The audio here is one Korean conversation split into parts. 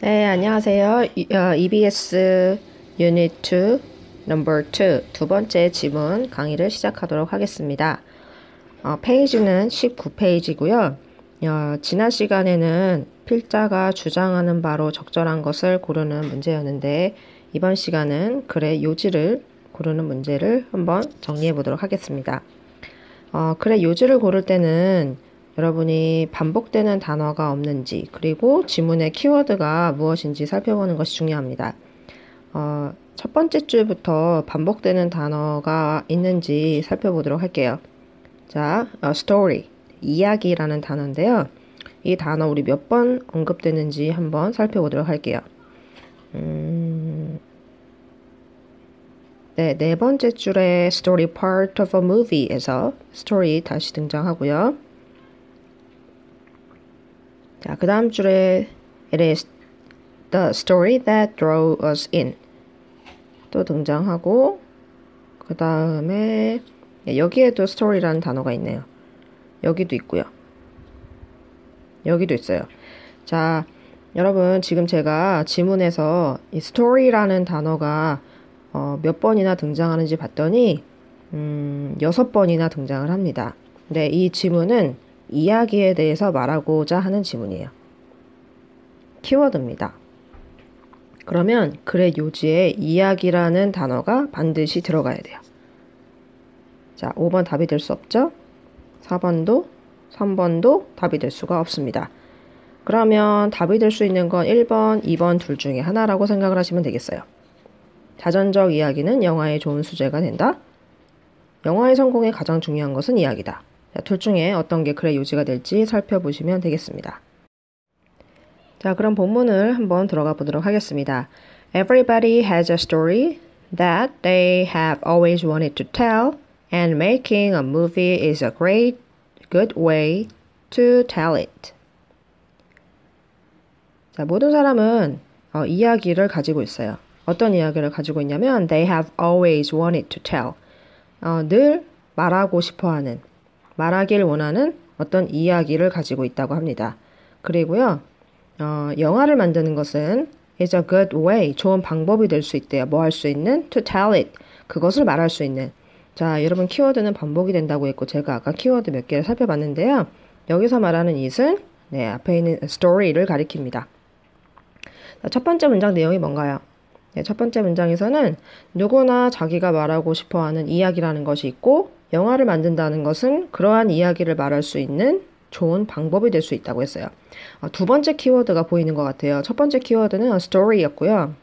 네, 안녕하세요. EBS Unit 2, Number 2, 두 번째 지문 강의를 시작하도록 하겠습니다. 페이지는 19페이지고요. 지난 시간에는 필자가 주장하는 바로 적절한 것을 고르는 문제였는데 이번 시간은 글의 요지를 고르는 문제를 한번 정리해 보도록 하겠습니다. 글의 요지를 고를 때는 여러분이 반복되는 단어가 없는지 그리고 지문의 키워드가 무엇인지 살펴보는 것이 중요합니다. 첫 번째 줄부터 반복되는 단어가 있는지 살펴보도록 할게요. 자, story, 이야기라는 단어인데요. 이 단어 우리 몇 번 언급되는지 한번 살펴보도록 할게요. 네 번째 줄에 story part of a movie에서 story 다시 등장하고요. 자, 그 다음 줄에 it is the story that drew us in 또 등장하고 그 다음에 여기에도 story라는 단어가 있네요. 여기도 있고요. 여기도 있어요. 자, 여러분 지금 제가 지문에서 이 story라는 단어가 몇 번이나 등장하는지 봤더니 6번이나 등장을 합니다. 근데 이 지문은 이야기에 대해서 말하고자 하는 지문이에요. 키워드입니다. 그러면 글의 요지에 이야기라는 단어가 반드시 들어가야 돼요. 자, 5번 답이 될 수 없죠? 4번도 3번도 답이 될 수가 없습니다. 그러면 답이 될 수 있는 건 1번, 2번 둘 중에 하나라고 생각을 하시면 되겠어요. 자전적 이야기는 영화의 좋은 소재가 된다. 영화의 성공에 가장 중요한 것은 이야기다. 자, 둘 중에 어떤 게 글의 요지가 될지 살펴보시면 되겠습니다. 자, 그럼 본문을 한번 들어가 보도록 하겠습니다. Everybody has a story that they have always wanted to tell, and making a movie is a good way to tell it. 자, 모든 사람은 이야기를 가지고 있어요. 어떤 이야기를 가지고 있냐면 they have always wanted to tell. 늘 말하고 싶어하는, 말하길 원하는 어떤 이야기를 가지고 있다고 합니다. 그리고요, 영화를 만드는 것은 is a good way, 좋은 방법이 될 수 있대요. 뭐 할 수 있는? to tell it, 그것을 말할 수 있는. 자, 여러분 키워드는 반복이 된다고 했고 제가 아까 키워드 몇 개를 살펴봤는데요. 여기서 말하는 it은 앞에 있는 story를 가리킵니다. 자, 첫 번째 문장 내용이 뭔가요? 첫 번째 문장에서는 누구나 자기가 말하고 싶어하는 이야기라는 것이 있고 영화를 만든다는 것은 그러한 이야기를 말할 수 있는 좋은 방법이 될 수 있다고 했어요. 두 번째 키워드가 보이는 것 같아요. 첫 번째 키워드는 story였고요.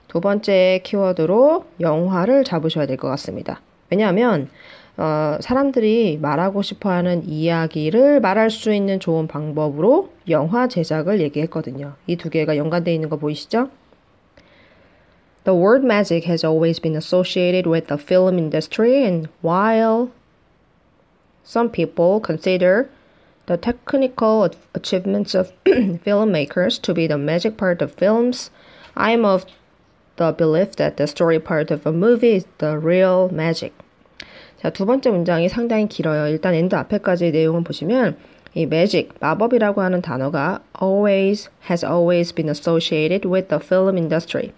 두 번째 키워드로 영화를 잡으셔야 될 것 같습니다. 왜냐하면 사람들이 말하고 싶어하는 이야기를 말할 수 있는 좋은 방법으로 영화 제작을 얘기했거든요. 이 두 개가 연관되어 있는 거 보이시죠? The word magic has always been associated with the film industry, and while some people consider the technical achievements of filmmakers to be the magic part of films, I am of the belief that the story part of a movie is the real magic. 자, 두 번째 문장이 상당히 길어요. 일단 엔드 앞에까지 내용을 보시면 이 magic, 마법이라고 하는 단어가 has always been associated with the film industry.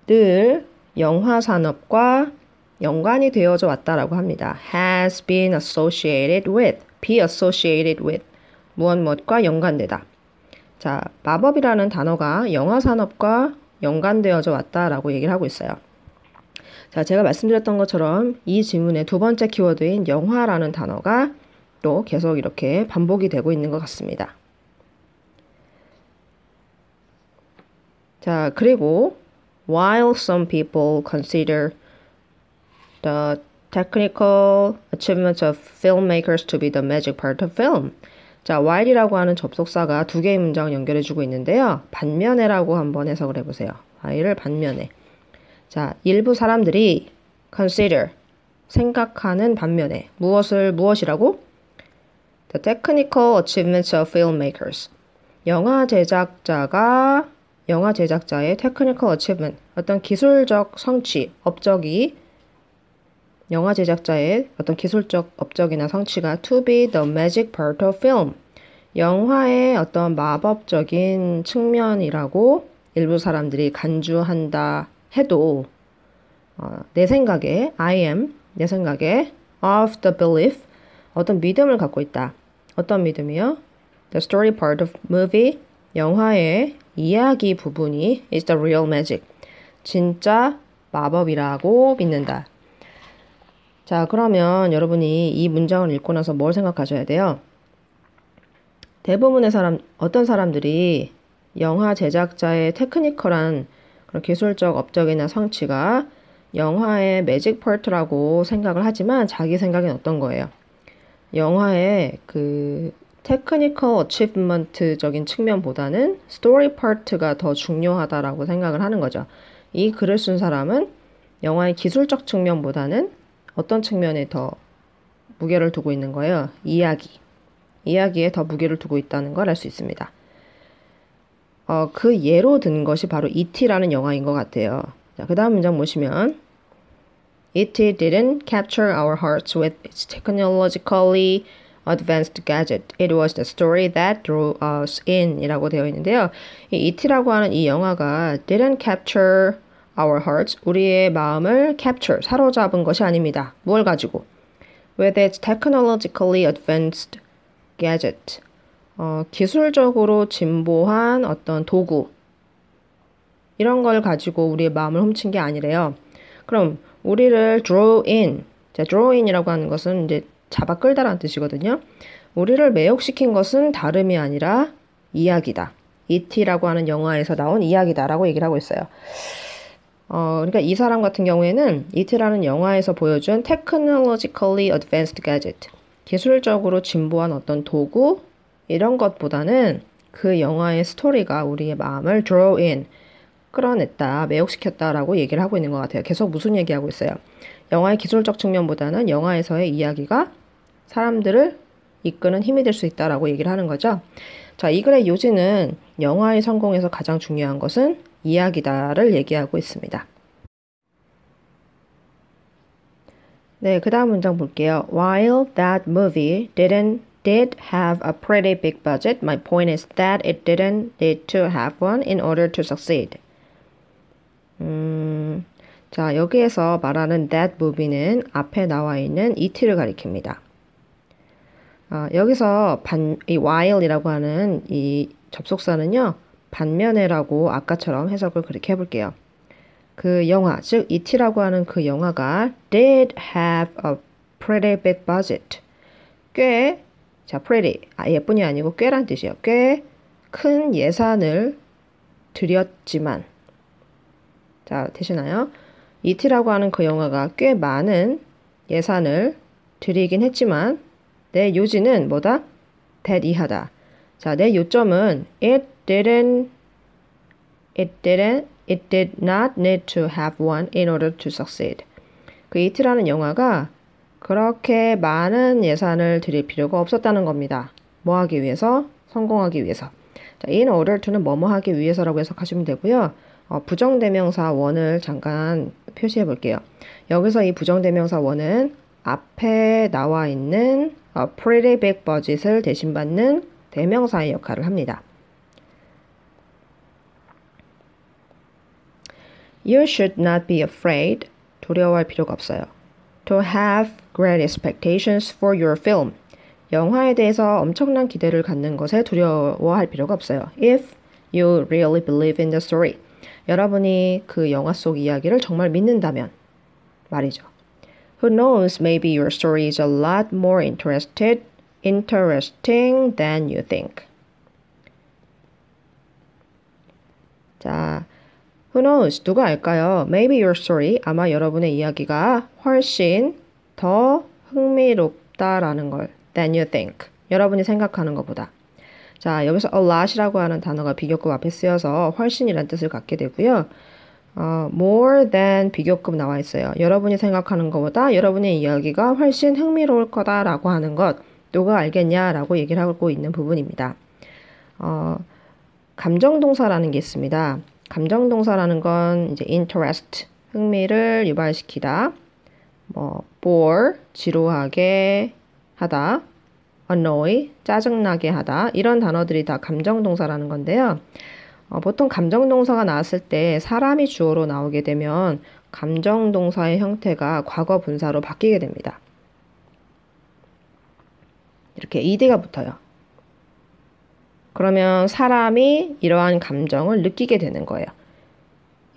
늘 영화 산업과 연관이 되어져 왔다라고 합니다. has been associated with, be associated with, 무엇과 연관되다. 자, 마법이라는 단어가 영화 산업과 연관되어져 왔다라고 얘기를 하고 있어요. 자, 제가 말씀드렸던 것처럼 이 지문의 두 번째 키워드인 영화라는 단어가 또 계속 이렇게 반복이 되고 있는 것 같습니다. 자, 그리고 while some people consider the technical achievements of filmmakers to be the magic part of film. 자, while이라고 하는 접속사가 두 개의 문장을 연결해주고 있는데요. 반면에라고 한번 해석을 해보세요. while을 반면에. 자, 일부 사람들이 consider, 생각하는 반면에 무엇이라고? The technical achievements of filmmakers. 영화 제작자의 technical achievement, 어떤 기술적 성취, 업적이 영화 제작자의 어떤 기술적 업적이나 성취가 to be the magic part of film, 영화의 어떤 마법적인 측면이라고 일부 사람들이 간주한다 해도 내 생각에 내 생각에 of the belief 어떤 믿음을 갖고 있다. 어떤 믿음이요? The story part of movie 영화의 이야기 부분이 is the real magic. 진짜 마법이라고 믿는다. 자, 그러면 여러분이 이 문장을 읽고 나서 뭘 생각하셔야 돼요? 대부분의 어떤 사람들이 영화 제작자의 테크니컬한 그런 기술적 업적이나 성취가 영화의 매직 파트라고 생각을 하지만 자기 생각엔 어떤 거예요? 영화의 그 테크니컬 어치브먼트적인 측면보다는 스토리 파트가 더 중요하다라고 생각을 하는 거죠. 이 글을 쓴 사람은 영화의 기술적 측면보다는 어떤 측면에 더 무게를 두고 있는 거예요? 이야기에 더 무게를 두고 있다는 걸 알 수 있습니다. 그 예로 든 것이 바로 E.T.라는 영화인 것 같아요. 자, 그 다음 문장 보시면 E.T. didn't capture our hearts with its technologically advanced gadget. It was the story that drew us in 이라고 되어 있는데요. 이 E.T.라고 하는 이 영화가 didn't capture our hearts, 우리의 마음을 capture, 사로잡은 것이 아닙니다. 무엇을 가지고? With its technologically advanced gadget. 기술적으로 진보한 어떤 도구 이런 걸 가지고 우리의 마음을 훔친 게 아니래요. 그럼 우리를 draw in, 자, draw in이라고 하는 것은 이제 잡아 끌다라는 뜻이거든요. 우리를 매혹시킨 것은 다름이 아니라 이야기다. E.T.라고 하는 영화에서 나온 이야기다라고 얘기를 하고 있어요. 그러니까 이 사람 같은 경우에는 E.T.라는 영화에서 보여준 technologically advanced gadget, 기술적으로 진보한 어떤 도구 이런 것보다는 그 영화의 스토리가 우리의 마음을 draw in, 끌어냈다, 매혹시켰다라고 얘기를 하고 있는 것 같아요. 계속 무슨 얘기하고 있어요? 영화의 기술적 측면보다는 영화에서의 이야기가 사람들을 이끄는 힘이 될 수 있다라고 얘기를 하는 거죠. 자, 이 글의 요지는 영화의 성공에서 가장 중요한 것은 이야기다를 얘기하고 있습니다. 네, 그 다음 문장 볼게요. While that movie did have a pretty big budget, my point is that it didn't need to have one in order to succeed. 자, 여기에서 말하는 that movie는 앞에 나와 있는 E.T.를 가리킵니다. 여기서 이 while이라고 하는 이 접속사는요, 반면에라고 아까처럼 해석을 그렇게 해볼게요. 그 영화, 즉 E.T.라고 하는 그 영화가 did have a pretty big budget. 꽤, 자, pretty, 예쁜이 아니고 꽤란 뜻이에요. 꽤 큰 예산을 들였지만, 자, 되시나요? E.T.라고 하는 그 영화가 꽤 많은 예산을 들이긴 했지만 내 요지는 뭐다? that 이하다. 자, 내 요점은 it did not need to have one in order to succeed. 그 E.T.라는 영화가 그렇게 많은 예산을 들일 필요가 없었다는 겁니다. 뭐 하기 위해서? 성공하기 위해서. 자, in order to는 뭐뭐 하기 위해서라고 해석하시면 되고요. 부정대명사 원을 잠깐 표시해 볼게요. 여기서 이 부정대명사 원은 앞에 나와 있는 pretty big budget을 대신받는 대명사의 역할을 합니다. You should not be afraid. 두려워할 필요가 없어요. To have great expectations for your film. 영화에 대해서 엄청난 기대를 갖는 것에 두려워할 필요가 없어요. If you really believe in the story. 여러분이 그 영화 속 이야기를 정말 믿는다면 말이죠. Who knows, maybe your story is a lot more interesting than you think. 자, who knows, 누가 알까요? Maybe your story, 아마 여러분의 이야기가 훨씬 더 흥미롭다라는 걸 than you think. 여러분이 생각하는 것보다. 자, 여기서 a lot이라고 하는 단어가 비교급 앞에 쓰여서 훨씬이라는 뜻을 갖게 되고요. more than 비교급 나와 있어요. 여러분이 생각하는 것보다 여러분의 이야기가 훨씬 흥미로울 거다라고 하는 것 누가 알겠냐라고 얘기를 하고 있는 부분입니다. 감정동사라는 게 있습니다. 감정동사라는 건 이제 interest, 흥미를 유발시키다, bore, 지루하게 하다, annoy, 짜증나게 하다 이런 단어들이 다 감정동사라는 건데요. 보통 감정동사가 나왔을 때 사람이 주어로 나오게 되면 감정동사의 형태가 과거 분사로 바뀌게 됩니다. 이렇게 ed가 붙어요. 그러면 사람이 이러한 감정을 느끼게 되는 거예요.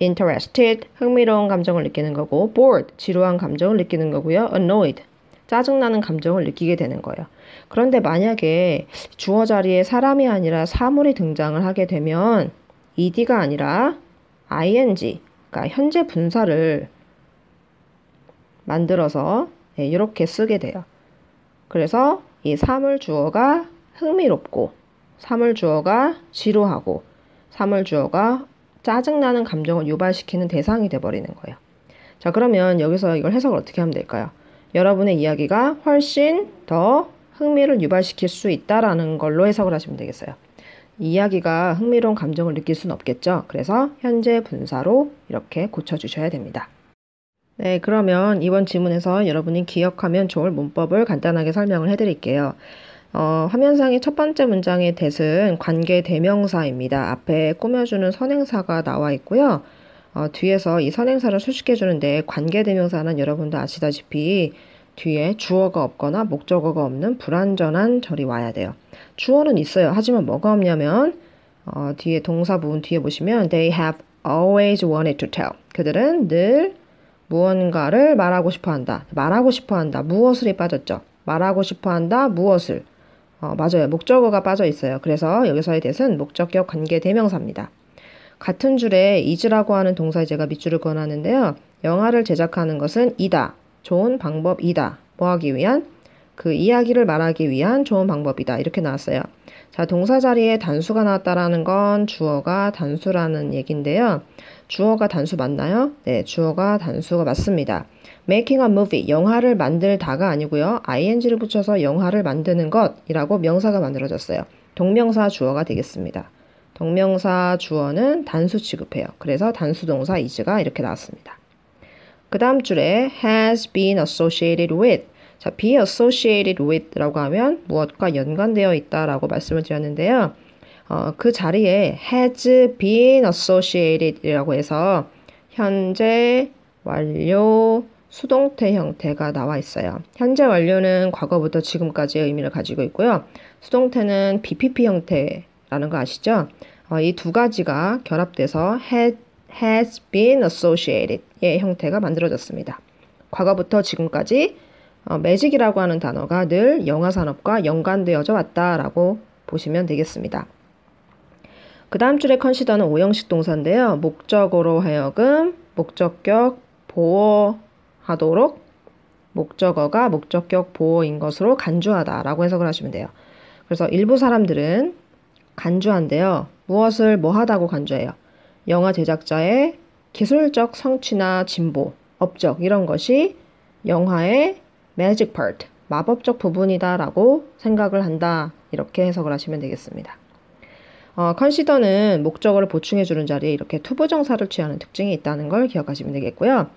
interested, 흥미로운 감정을 느끼는 거고 bored, 지루한 감정을 느끼는 거고요. annoyed, 짜증나는 감정을 느끼게 되는 거예요. 그런데 만약에 주어 자리에 사람이 아니라 사물이 등장을 하게 되면 ed가 아니라 ing, 그러니까 현재 분사를 만들어서 이렇게 쓰게 돼요. 그래서 이 사물 주어가 흥미롭고 사물 주어가 지루하고 사물 주어가 짜증나는 감정을 유발시키는 대상이 돼버리는 거예요. 자, 그러면 여기서 이걸 해석을 어떻게 하면 될까요? 여러분의 이야기가 훨씬 더 흥미를 유발시킬 수 있다라는 걸로 해석을 하시면 되겠어요. 이야기가 흥미로운 감정을 느낄 수는 없겠죠. 그래서 현재 분사로 이렇게 고쳐주셔야 됩니다. 네, 그러면 이번 지문에서 여러분이 기억하면 좋을 문법을 간단하게 설명을 해드릴게요. 화면상의 첫 번째 문장의 that은 관계 대명사입니다. 앞에 꾸며주는 선행사가 나와 있고요. 뒤에서 이 선행사를 수식해주는데 관계 대명사는 여러분도 아시다시피 뒤에 주어가 없거나 목적어가 없는 불완전한 절이 와야 돼요. 주어는 있어요. 하지만 뭐가 없냐면 뒤에 동사 부분 뒤에 보시면 They have always wanted to tell. 그들은 늘 무언가를 말하고 싶어 한다. 말하고 싶어 한다. 무엇을이 빠졌죠? 말하고 싶어 한다. 무엇을. 맞아요. 목적어가 빠져 있어요. 그래서 여기서의 that은 목적격 관계 대명사입니다. 같은 줄에 is라고 하는 동사에 제가 밑줄을 그어놨는데요. 영화를 제작하는 것은 이다. 좋은 방법이다. 뭐 하기 위한? 그 이야기를 말하기 위한 좋은 방법이다. 이렇게 나왔어요. 자, 동사 자리에 단수가 나왔다라는 건 주어가 단수라는 얘기인데요. 주어가 단수 맞나요? 네, 주어가 단수가 맞습니다. making a movie, 영화를 만들다가 아니고요. ing를 붙여서 영화를 만드는 것이라고 명사가 만들어졌어요. 동명사 주어가 되겠습니다. 동명사 주어는 단수 취급해요. 그래서 단수 동사 is가 이렇게 나왔습니다. 그 다음 줄에 has been associated with. 자, be associated with 라고 하면 무엇과 연관되어 있다 라고 말씀을 드렸는데요. 그 자리에 has been associated 이라고 해서 현재 완료 수동태 형태가 나와 있어요. 현재 완료는 과거부터 지금까지의 의미를 가지고 있고요. 수동태는 BPP 형태라는 거 아시죠? 이 두 가지가 결합돼서 has been associated의 형태가 만들어졌습니다. 과거부터 지금까지 매직이라고 하는 단어가 늘 영화산업과 연관되어져 왔다라고 보시면 되겠습니다. 그 다음 줄의 consider는 오형식 동사인데요. 목적어로 하여금 목적격 보어하도록 목적어가 목적격 보어인 것으로 간주하다라고 해석을 하시면 돼요. 그래서 일부 사람들은 간주한데요. 무엇을 뭐하다고 간주해요? 영화 제작자의 기술적 성취나 진보, 업적 이런 것이 영화의 magic part, 마법적 부분이다라고 생각을 한다. 이렇게 해석을 하시면 되겠습니다. consider는 목적어를 보충해주는 자리에 이렇게 투부정사를 취하는 특징이 있다는 걸 기억하시면 되겠고요.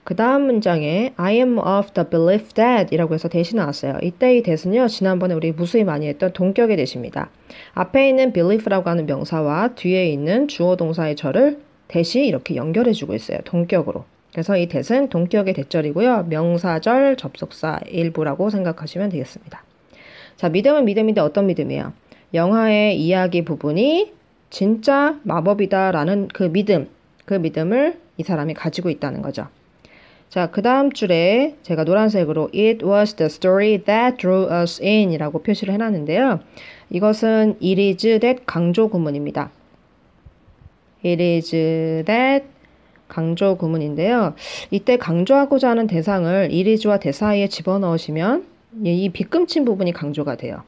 그 다음 문장에 I am of the belief that 이라고 해서 that이 나왔어요. 이때 이 that은요. 지난번에 우리 무수히 많이 했던 동격의 that입니다. 앞에 있는 belief라고 하는 명사와 뒤에 있는 주어 동사의 절을 that이 이렇게 연결해주고 있어요. 동격으로. 그래서 이 that은 동격의 that절이고요. 명사절 접속사 일부라고 생각하시면 되겠습니다. 자, 믿음은 믿음인데 어떤 믿음이에요? 영화의 이야기 부분이 진짜 마법이다라는 그 믿음을 이 사람이 가지고 있다는 거죠. 자, 그 다음 줄에 제가 노란색으로 It was the story that drew us in 이라고 표시를 해놨는데요. 이것은 it is that 강조 구문입니다. it is that 강조 구문인데요. 이때 강조하고자 하는 대상을 it is와 that 사이에 집어넣으시면 이 빗금친 부분이 강조가 돼요.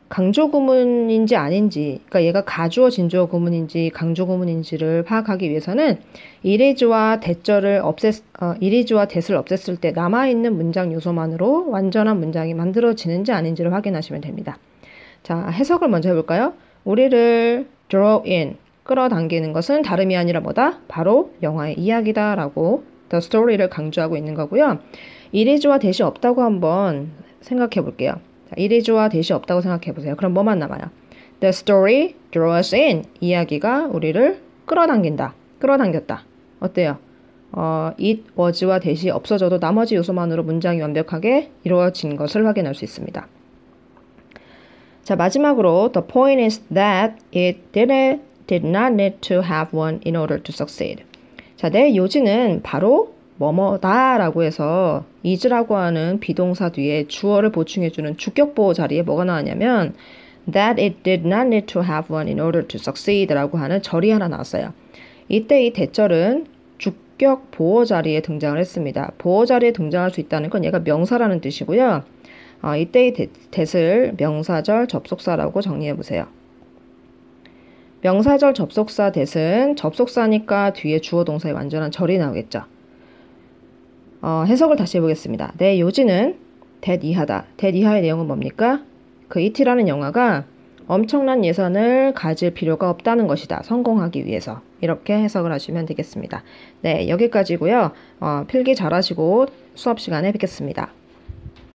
강조 구문인지 아닌지, 그러니까 얘가 가주어 진주어 구문인지 강조 구문인지를 파악하기 위해서는 it is와 that을 없앴을 때 남아있는 문장 요소만으로 완전한 문장이 만들어지는지 아닌지를 확인하시면 됩니다. 자, 해석을 먼저 해볼까요? 우리를 draw in, 끌어당기는 것은 다름이 아니라 뭐다? 바로 영화의 이야기다라고 the story를 강조하고 있는 거고요. it is와 that이 없다고 한번 생각해 볼게요. it이와 that이 없다고 생각해 보세요. 그럼 뭐만 남아요? The story drew us in. 이야기가 우리를 끌어당긴다. 끌어당겼다. 어때요? it, was와 that이 없어져도 나머지 요소만으로 문장이 완벽하게 이루어진 것을 확인할 수 있습니다. 자, 마지막으로 the point is that it did not need to have one in order to succeed. 자, 내 요지는 바로 뭐뭐다 라고 해서 is라고 하는 비동사 뒤에 주어를 보충해주는 주격보호 자리에 뭐가 나왔냐면 that it did not need to have one in order to succeed 라고 하는 절이 하나 나왔어요. 이때 이 대절은 주격 보호 자리에 등장을 했습니다. 보호 자리에 등장할 수 있다는 건 얘가 명사라는 뜻이고요. 이때 이 that을 명사절 접속사라고 정리해 보세요. 명사절 접속사 that은 접속사니까 뒤에 주어 동사의 완전한 절이 나오겠죠. 해석을 다시 해보겠습니다. 내 요지는 that 이하다. that 이하의 내용은 뭡니까? 그 it이라는 영화가 엄청난 예산을 가질 필요가 없다는 것이다. 성공하기 위해서. 이렇게 해석을 하시면 되겠습니다. 네, 여기까지고요. 필기 잘하시고 수업 시간에 뵙겠습니다.